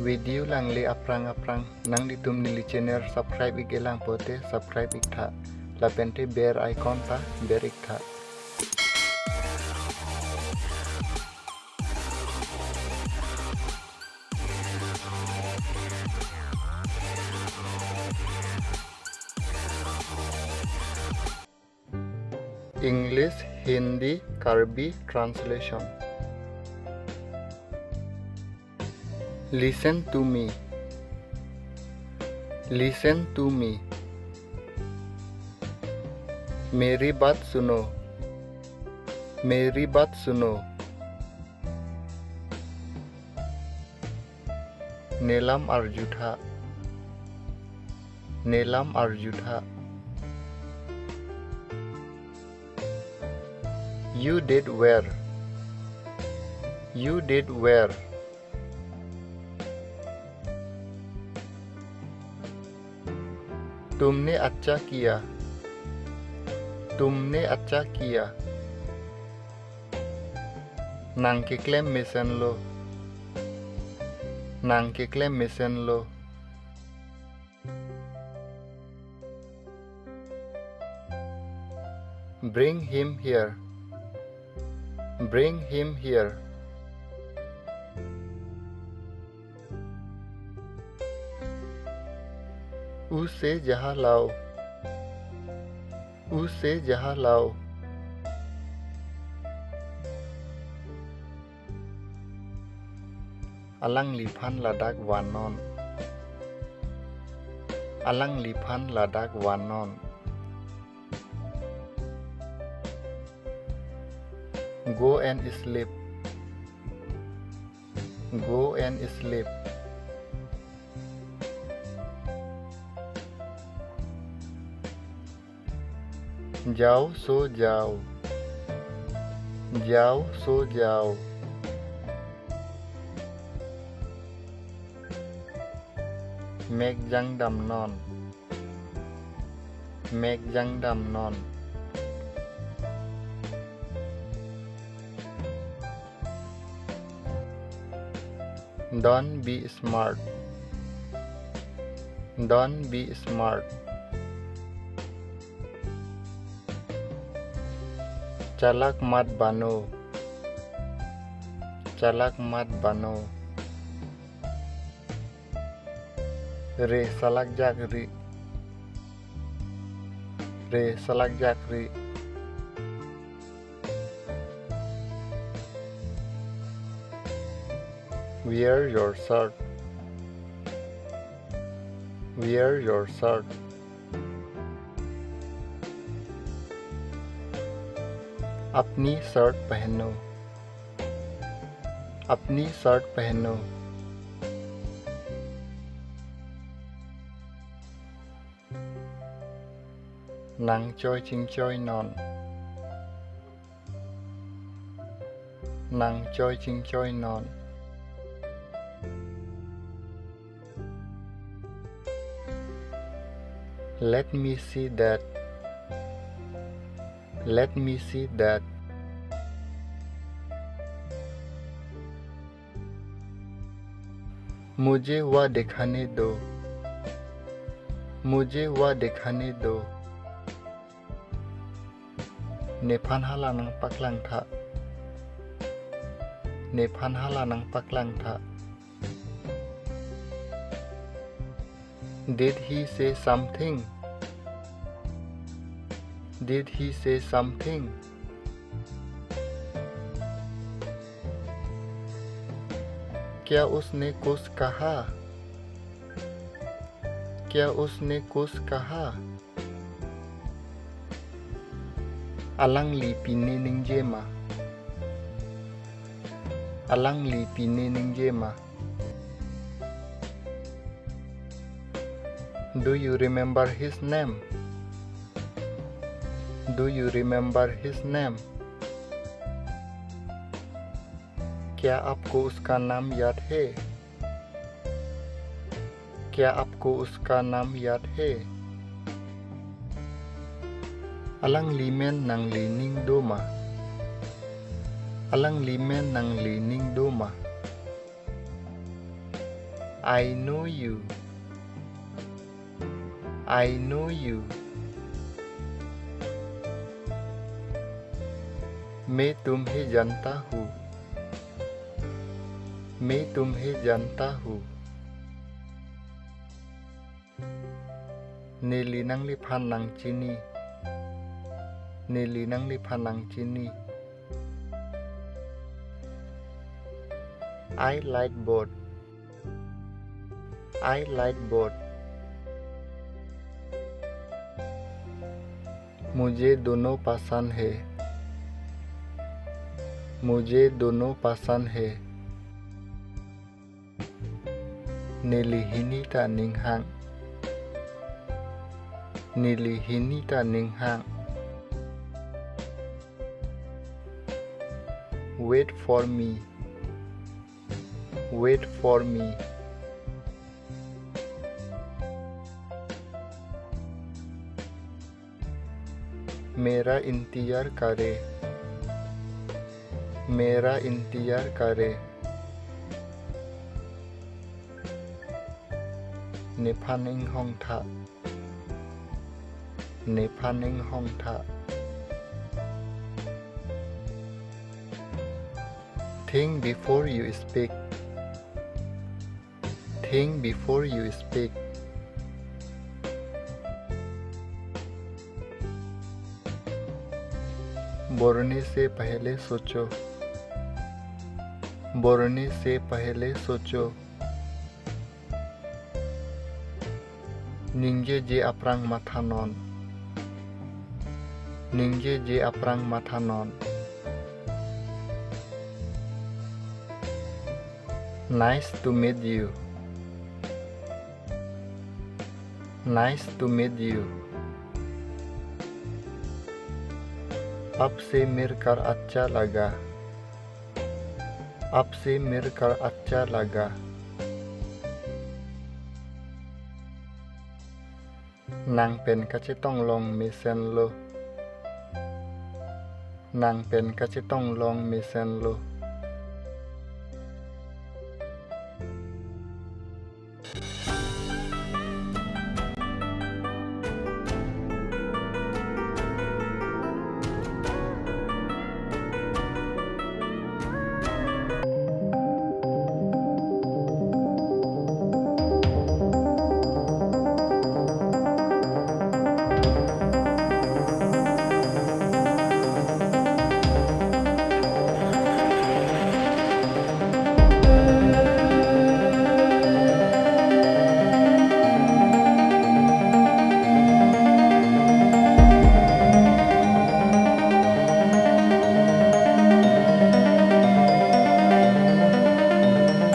Video lang li aprang nang ditum nili channel subscribe ig elang pote subscribe ik tha lapente bear icon ta bear ik tha. English Hindi Karbi translation. Listen to me. Listen to me. मेरी बात सुनो. मेरी बात सुनो. नीलम अर्जुथा. नीलम अर्जुथा. You did well. You did well. तुमने अच्छा किया. तुमने अच्छा किया. Nang kiklem mesen lo. Nang kiklem mesen lo. Bring him here. Bring him here. उसे जहाँ लाओ. उसे जहाँ लाओ. Alang lipan ladak wanon. Alang lipan ladak wanon. Go and sleep. Go and sleep. जाओ सो जाओ. जाओ सो जाओ. Make jang dam non. Make jang dam non. Don't be smart. Don't be smart. चालाक मत बनो. चालाक मत बनो. रे सलाक जागरी. रे सलाक जागरी. Wear your shirt. Wear your shirt. अपनी शर्ट पहनो. अपनी शर्ट पहनो. Nang choi ching choi non. Nang choi ching choi non. Let me see that. Let me see that. मुझे वह दिखाने दो. मुझे वह दिखाने दो. Nepan halanang paklang tha. Nepan halanang paklang tha. Did he say something? Did he say something? क्या उसने कुछ कहा? क्या उसने कुछ कहा? Alang li pini ning jema. Alang li pini ning jema. Do you remember his name? Do you remember his name? क्या आपको उसका नाम याद है? क्या आपको उसका नाम याद है? Alang limen nang lining doma. Alang limen nang lining doma. I know you I know you मैं तुम्हें जानता हूँ मैं तुम्हें जानता हूँ Nili nang lipan nang chini Nili nang lipan nang chini I like both I like both मुझे दोनों पसंद है मुझे दोनों पसंद है Nilihinita ninghang Nilihinita ninghang Wait for me Wait for me मेरा इंतजार करे मेरा इंतजार करे Nepaning hong tha Nepaning hong tha Think before you speak Think before you speak बोलने से पहले सोचो बोलने से पहले सोचो Ningje je aprang mathanon Ningje je aprang mathanon Nice to meet you Nice to meet you आपसे मिलकर अच्छा लगा आपसे मिलकर अच्छा लगा Nang pen kachetong long mesen lo Nang pen kachetong long mesen lo